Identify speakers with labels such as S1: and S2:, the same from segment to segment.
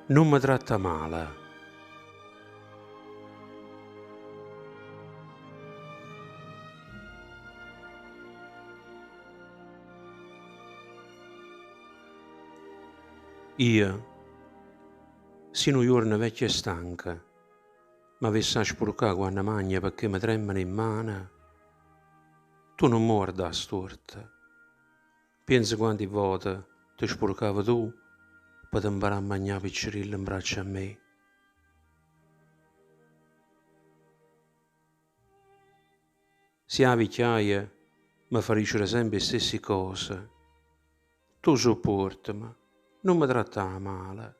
S1: non mi tratta male. Io, sino giorno vecchia e stanca, m'avessi a spurcare quando magna perché mi tremano in mano. Tu non mi guardare storta. Pensa quante volte ti spurcavo tu per imparare a mangiare piccirillo in braccio a me. Se a vecchiaia mi fa dicere sempre le stesse cose, tu sopportami, non mi trattare male.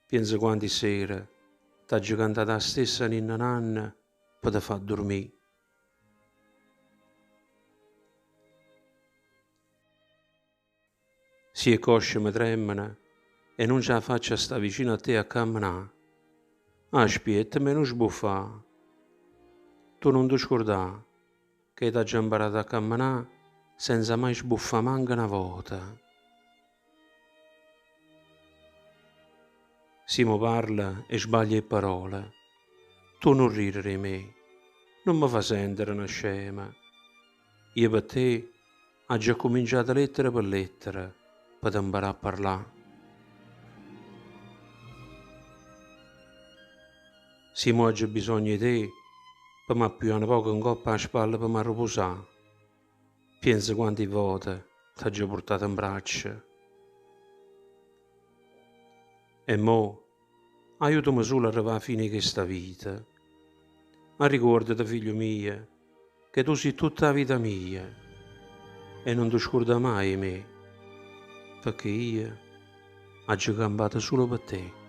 S1: Pensa quante sere t'ha cantata la stessa ninna nanna per te far dormire. Se le cosce mi tremano e non ce la faccio a stare vicino a te a camminare, aspettami e non sbuffare. Tu non ti scordare che t'ha già imparato a camminare senza mai sbuffare manca una volta. Se mi parla e sbaglia le parole, tu non ridere di me, non mi fa sentire una scema. Io per te ho già cominciato lettera per lettera per imparare a parlare. Se mo ho bisogno di te, per mi appoggiare un poco in coppa alla spalla per mi riposare. Pensa quante volte ti ho già portato in braccio. E mo, aiutami solo a arrivare alla fine di questa vita. Ma ricordati, figlio mio, che tu sei tutta la vita mia e non ti scorda mai di me, perché io ho già cambiato solo per te.